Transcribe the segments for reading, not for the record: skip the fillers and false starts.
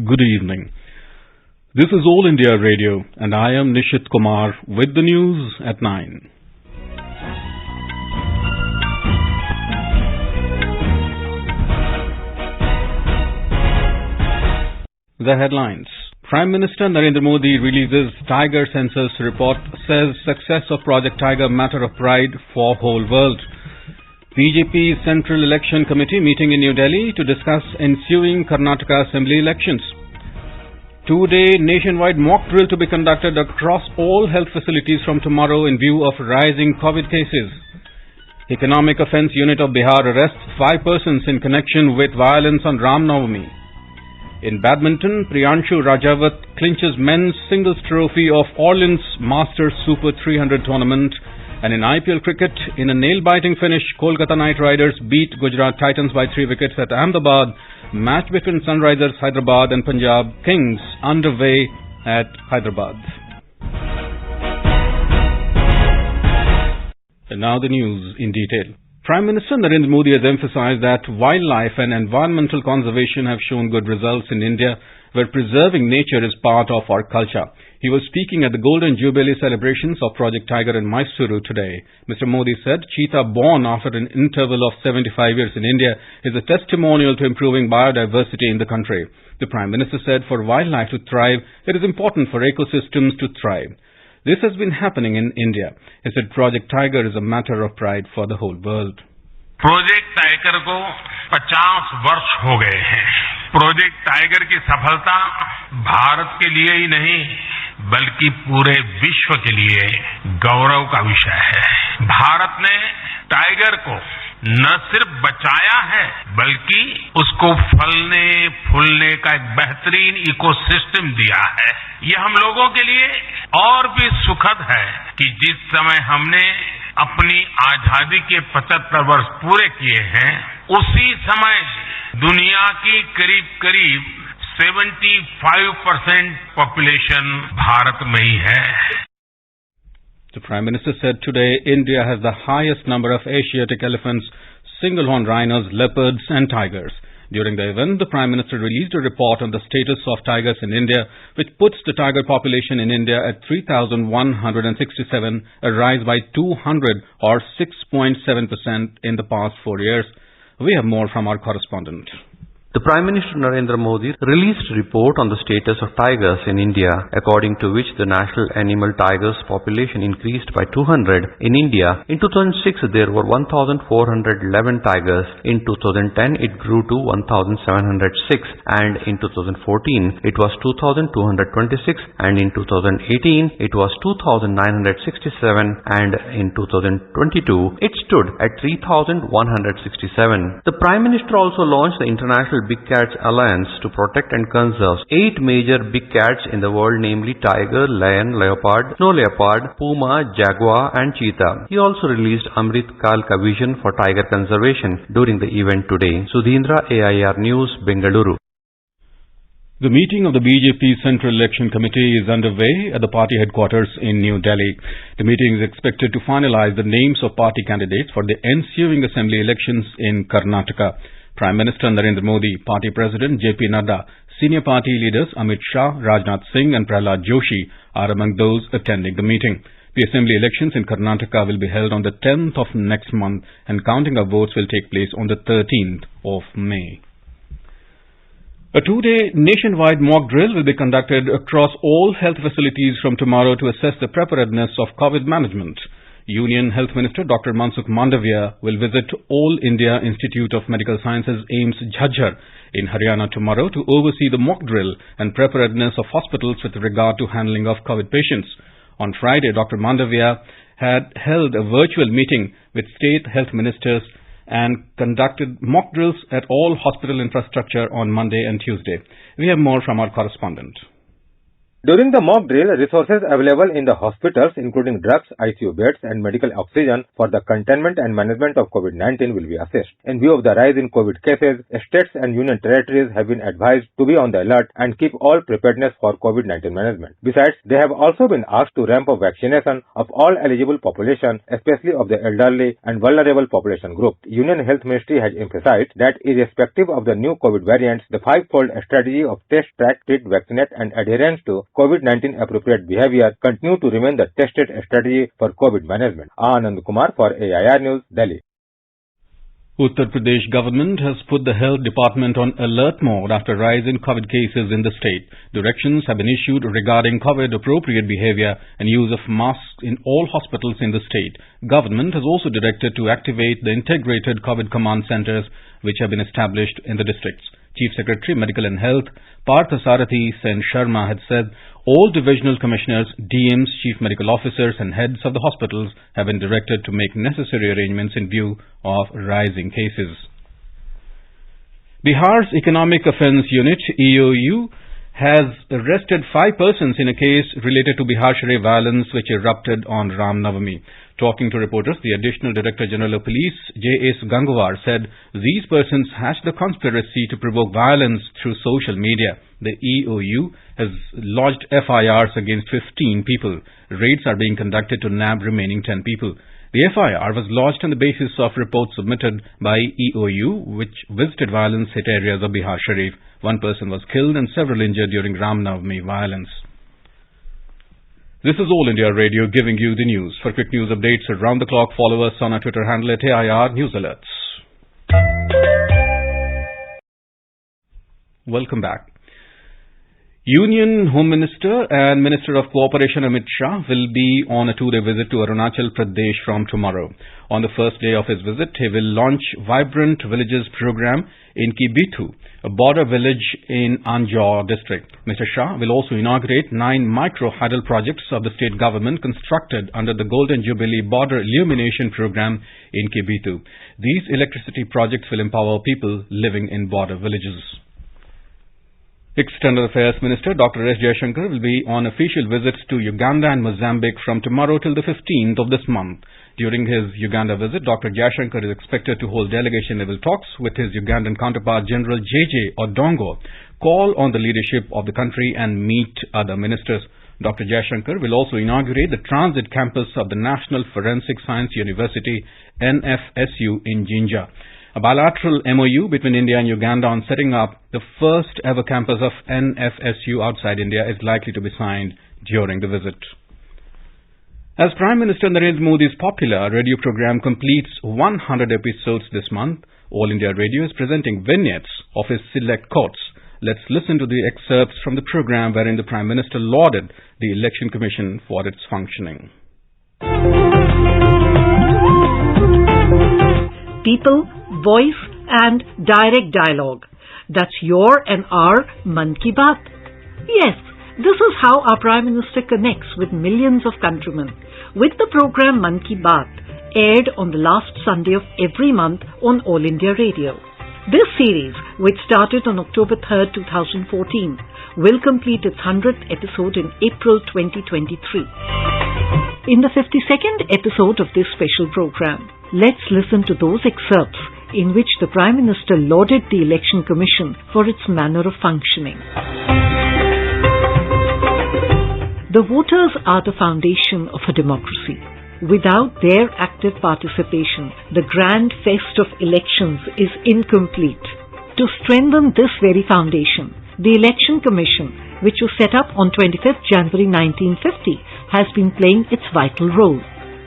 Good evening. This is All India Radio and I am Nishit Kumar with the news at 9. The headlines. Prime Minister Narendra Modi releases Tiger Census report, says success of Project Tiger matter of pride for whole world. BJP Central Election Committee meeting in New Delhi to discuss ensuing Karnataka Assembly Elections. Two-day nationwide mock drill to be conducted across all health facilities from tomorrow in view of rising COVID cases. Economic Offence Unit of Bihar arrests 5 persons in connection with violence on Ramnavami. In badminton, Priyanshu Rajawat clinches men's singles trophy of Orleans Masters Super 300 tournament. And in IPL Cricket, in a nail-biting finish, Kolkata Knight Riders beat Gujarat Titans by 3 wickets at Ahmedabad. Match between Sunrisers Hyderabad and Punjab Kings underway at Hyderabad. And now the news in detail. Prime Minister Narendra Modi has emphasized that wildlife and environmental conservation have shown good results in India, where preserving nature is part of our culture. He was speaking at the Golden Jubilee celebrations of Project Tiger in Mysuru today. Mr. Modi said cheetah born after an interval of 75 years in India is a testimonial to improving biodiversity in the country. The Prime Minister said for wildlife to thrive, it is important for ecosystems to thrive. This has been happening in India. He said Project Tiger is a matter of pride for the whole world. Project tiger को 50 वर्ष हो गए हैं। Project tiger की सफलता भारत के लिए ही नहीं बल्कि पूरे विश्व के लिए गौरव का विषय है। भारत ने टाइगर को न सिर्फ बचाया है बल्कि उसको फलने फूलने का एक बेहतरीन इकोसिस्टम दिया है। ये हम लोगों के लिए और भी सुखद है कि जिस समय हमने अपनी आजादी के 75 वर्ष पूरे किए हैं, उसी समय दुनिया की करीब 75% पॉपुलेशन भारत में ही है। The Prime Minister said today India has the highest number of Asiatic elephants, single-horned rhinos, leopards and tigers. During the event, the Prime Minister released a report on the status of tigers in India, which puts the tiger population in India at 3,167, a rise by 200 or 6.7% in the past 4 years. We have more from our correspondent. The Prime Minister Narendra Modi released a report on the status of tigers in India, according to which the national animal tigers population increased by 200 in India. In 2006, there were 1,411 tigers. In 2010, it grew to 1,706, and in 2014, it was 2,226, and in 2018, it was 2,967, and in 2022, it stood at 3,167. The Prime Minister also launched the International Big Cats Alliance to protect and conserve 8 major big cats in the world, namely tiger, lion, leopard, snow leopard, puma, jaguar and cheetah. He also released Amrit Kal Ka Vision for tiger conservation during the event today. Sudhindra, AIR News, Bengaluru. The meeting of the BJP Central Election Committee is underway at the party headquarters in New Delhi. The meeting is expected to finalize the names of party candidates for the ensuing assembly elections in Karnataka. Prime Minister Narendra Modi, Party President JP Nadda, senior party leaders Amit Shah, Rajnath Singh and Prahlad Joshi are among those attending the meeting. The assembly elections in Karnataka will be held on the 10th of next month and counting of votes will take place on the 13th of May. A two-day nationwide mock drill will be conducted across all health facilities from tomorrow to assess the preparedness of COVID management. Union Health Minister Dr. Mansukh Mandavia will visit All India Institute of Medical Sciences AIIMS Jhajjar in Haryana tomorrow to oversee the mock drill and preparedness of hospitals with regard to handling of COVID patients. On Friday, Dr. Mandavia had held a virtual meeting with state health ministers and conducted mock drills at all hospital infrastructure on Monday and Tuesday. We have more from our correspondent. During the mock drill, resources available in the hospitals, including drugs, ICU beds, and medical oxygen for the containment and management of COVID-19 will be assessed. In view of the rise in COVID cases, states and union territories have been advised to be on the alert and keep all preparedness for COVID-19 management. Besides, they have also been asked to ramp up vaccination of all eligible population, especially of the elderly and vulnerable population group. Union Health Ministry has emphasized that irrespective of the new COVID variants, the five-fold strategy of test, track, treat, vaccinate, and adherence to COVID-19 appropriate behavior continue to remain the tested strategy for COVID management. Anand Kumar for AIR News, Delhi. Uttar Pradesh government has put the health department on alert mode after rise in COVID cases in the state. Directions have been issued regarding COVID appropriate behavior and use of masks in all hospitals in the state. Government has also directed to activate the integrated COVID command centers which have been established in the districts. Chief Secretary Medical and Health Parthasarathi Sen Sharma had said all divisional commissioners, DMs, chief medical officers and heads of the hospitals have been directed to make necessary arrangements in view of rising cases. Bihar's Economic Offence Unit, EOU, has arrested 5 persons in a case related to Biharsharif violence which erupted on Ramnavami. Talking to reporters, the Additional Director General of Police, J.S. Gangwar, said these persons hatched the conspiracy to provoke violence through social media. The EOU has lodged FIRs against 15 people. Raids are being conducted to nab remaining 10 people. The FIR was lodged on the basis of reports submitted by EOU, which visited violence-hit areas of Biharsharif. 1 person was killed and several injured during Ramnavami violence. This is All India Radio giving you the news. For quick news updates around the clock, follow us on our Twitter handle at AIR News Alerts. Welcome back. Union Home Minister and Minister of Cooperation Amit Shah will be on a 2-day visit to Arunachal Pradesh from tomorrow. On the first day of his visit, he will launch Vibrant Villages program in Kibithu, a border village in Anjaw district. Mr. Shah will also inaugurate 9 micro-hydel projects of the state government constructed under the Golden Jubilee Border Illumination program in Kibithu. These electricity projects will empower people living in border villages. External Affairs Minister Dr. S. Jaishankar will be on official visits to Uganda and Mozambique from tomorrow till the 15th of this month. During his Uganda visit, Dr. Jaishankar is expected to hold delegation-level talks with his Ugandan counterpart General J.J. Odongo, call on the leadership of the country and meet other ministers. Dr. Jaishankar will also inaugurate the transit campus of the National Forensic Science University, NFSU, in Jinja. A bilateral MOU between India and Uganda on setting up the first ever campus of NFSU outside India is likely to be signed during the visit. As Prime Minister Narendra Modi's popular radio program completes 100 episodes this month, All India Radio is presenting vignettes of his select quotes. Let's listen to the excerpts from the program wherein the Prime Minister lauded the Election Commission for its functioning. People, voice and direct dialogue. That's your and our Mann Ki Baat. Yes, this is how our Prime Minister connects with millions of countrymen. With the program Mann Ki Baat, aired on the last Sunday of every month on All India Radio. This series, which started on October 3rd, 2014, will complete its 100th episode in April 2023. In the 52nd episode of this special program, let's listen to those excerpts in which the Prime Minister lauded the Election Commission for its manner of functioning. The voters are the foundation of a democracy. Without their active participation, the grand fest of elections is incomplete. To strengthen this very foundation, the Election Commission, which was set up on 25th January 1950, has been playing its vital role.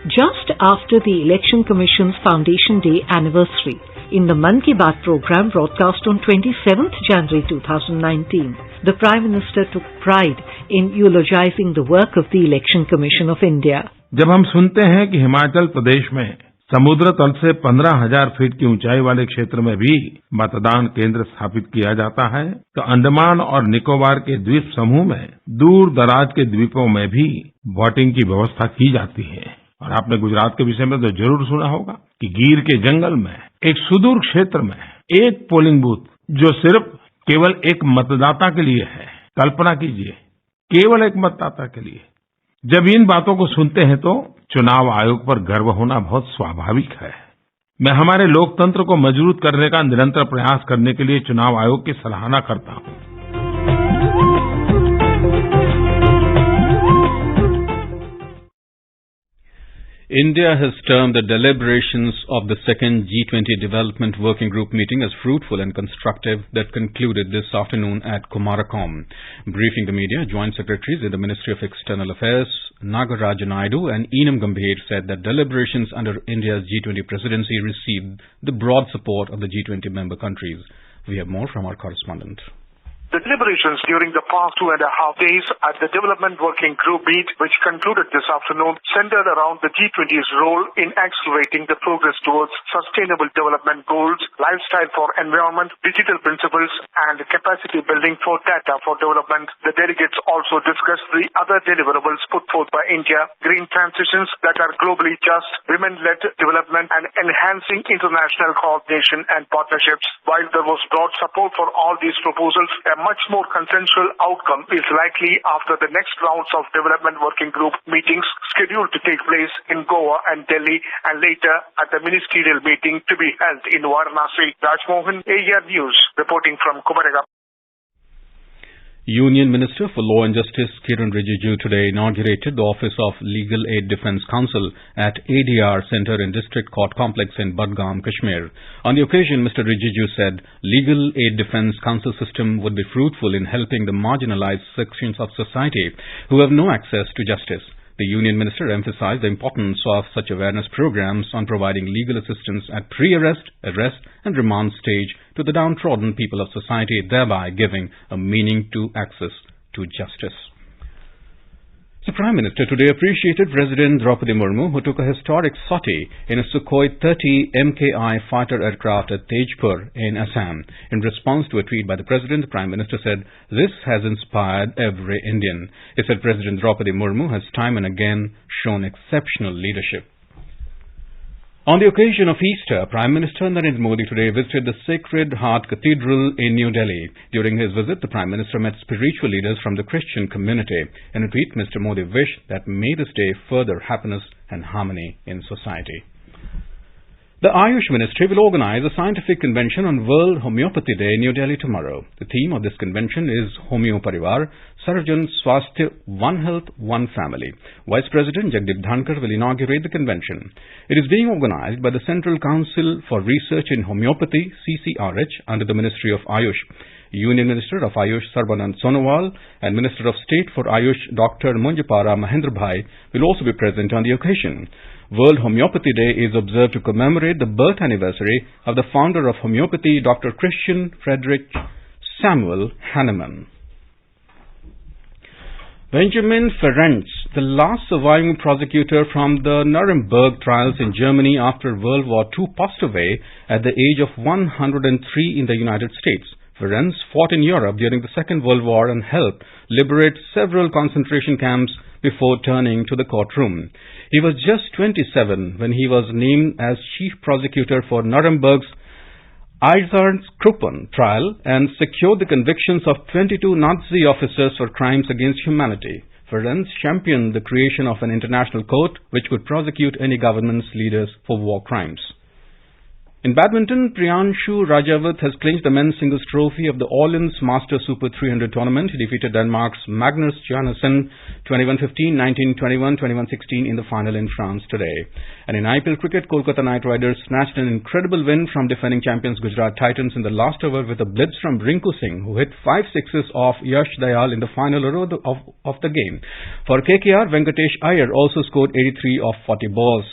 Just after the Election Commission's Foundation Day anniversary, in the Mann Ki Baat program broadcast on 27th January 2019, the Prime Minister took pride in eulogizing the work of the Election Commission of India. जब हम सुनते हैं कि हिमाचल प्रदेश में समुद्र तल से 15,000 feet की ऊंचाई वाले क्षेत्र में भी मतदान केंद्र स्थापित किया जाता है, तो अंडमान और निकोबार के द्वीप समूह में दूर दराज के द्वीपों में भी वोटिंग की व्यवस्था की जाती है। और आपने गुजरात के विषय में तो जरूर सुना होगा कि गिर के जंगल में एक सुदूर क्षेत्र में एक पोलिंग बूथ जो सिर्फ केवल एक मतदाता के लिए है। कल्पना कीजिए केवल एक मतदाता के लिए। जब इन बातों को सुनते हैं तो चुनाव आयोग पर गर्व होना बहुत स्वाभाविक है। मैं हमारे लोकतंत्र को मजबूत करने का निरंतर प्रयास करने के लिए चुनाव आयोग की सराहना करता हूं। India has termed the deliberations of the second G20 Development Working Group meeting as fruitful and constructive that concluded this afternoon at Kumarakom. Briefing the media, Joint Secretaries in the Ministry of External Affairs, Nagaraj Naidu and Enam Gambhir said that deliberations under India's G20 presidency received the broad support of the G20 member countries. We have more from our correspondent. The deliberations during the past 2.5 days at the Development Working Group meet, which concluded this afternoon, centered around the G20's role in accelerating the progress towards sustainable development goals, lifestyle for environment, digital principles, and capacity building for data for development. The delegates also discussed the other deliverables put forth by India, green transitions that are globally just, women-led development, and enhancing international coordination and partnerships. While there was broad support for all these proposals, a much more consensual outcome is likely after the next rounds of Development Working Group meetings scheduled to take place in Goa and Delhi, and later at the ministerial meeting to be held in Varanasi. Rajmohan, AER News, reporting from Kumarakom. Union Minister for Law and Justice Kiran Rijiju today inaugurated the Office of Legal Aid Defence Council at ADR Centre and District Court Complex in Budgam, Kashmir. On the occasion, Mr. Rijiju said Legal Aid Defence Council system would be fruitful in helping the marginalised sections of society who have no access to justice. The Union Minister emphasised the importance of such awareness programs on providing legal assistance at pre-arrest, arrest and remand stage to the downtrodden people of society, thereby giving a meaning to access to justice. The Prime Minister today appreciated President Draupadi Murmu, who took a historic sortie in a Sukhoi 30 MKI fighter aircraft at Tejpur in Assam. In response to a tweet by the President, the Prime Minister said, "This has inspired every Indian." He said President Draupadi Murmu has time and again shown exceptional leadership. On the occasion of Easter, Prime Minister Narendra Modi today visited the Sacred Heart Cathedral in New Delhi. During his visit, the Prime Minister met spiritual leaders from the Christian community. In a tweet, Mr. Modi wished that may this day further happiness and harmony in society. The Ayush Ministry will organize a scientific convention on World Homeopathy Day in New Delhi tomorrow. The theme of this convention is Homeo Parivar, Sarjan Swasthya, One Health, One Family. Vice President Jagdeep Dhankar will inaugurate the convention. It is being organized by the Central Council for Research in Homeopathy, CCRH, under the Ministry of Ayush. Union Minister of Ayush Sarbanand Sonowal and Minister of State for Ayush Dr. Munjapara Mahendra Bhai will also be present on the occasion. World Homeopathy Day is observed to commemorate the birth anniversary of the founder of homeopathy, Dr. Christian Friedrich Samuel Hahnemann. Benjamin Ferencz, the last surviving prosecutor from the Nuremberg trials in Germany after World War II, passed away at the age of 103 in the United States. Ferencz fought in Europe during the Second World War and helped liberate several concentration camps before turning to the courtroom. He was just 27 when he was named as chief prosecutor for Nuremberg's Einsatzgruppen trial and secured the convictions of 22 Nazi officers for crimes against humanity. Ferencz championed the creation of an international court which could prosecute any government's leaders for war crimes. In badminton, Priyanshu Rajawat has clinched the men's singles trophy of the All-Ins Master Super 300 tournament. He defeated Denmark's Magnus Johannesson 21-15, 19-21, 21-16 in the final in France today. And in IPL Cricket, Kolkata Knight Riders snatched an incredible win from defending champions Gujarat Titans in the last over with a blitz from Rinku Singh, who hit 5 sixes off Yash Dayal in the final over of the game. For KKR, Venkatesh Iyer also scored 83 off 40 balls.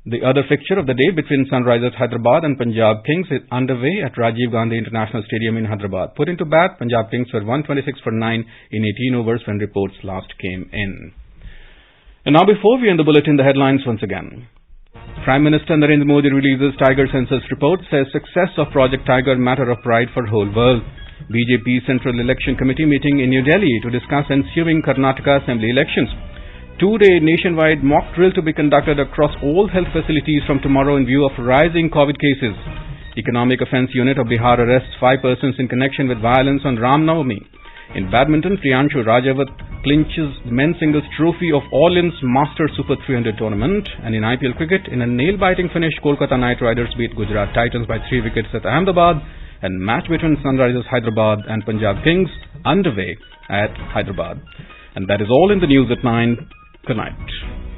The other fixture of the day between Sunrisers Hyderabad and Punjab Kings is underway at Rajiv Gandhi International Stadium in Hyderabad. Put into bat, Punjab Kings were 126 for 9 in 18 overs when reports last came in. And now before we end the bulletin, the headlines once again. Prime Minister Narendra Modi releases Tiger Census report, says success of Project Tiger matter of pride for whole world. BJP Central Election Committee meeting in New Delhi to discuss ensuing Karnataka Assembly Elections. 2-day nationwide mock drill to be conducted across all health facilities from tomorrow in view of rising COVID cases. Economic Offence Unit of Bihar arrests 5 persons in connection with violence on Ramnavami. In badminton, Priyanshu Rajawat clinches men's singles trophy of All In's Master Super 300 tournament. And in IPL Cricket, in a nail-biting finish, Kolkata Knight Riders beat Gujarat Titans by 3 wickets at Ahmedabad. And match between Sunrisers Hyderabad and Punjab Kings underway at Hyderabad. And that is all in the news at 9. Good night.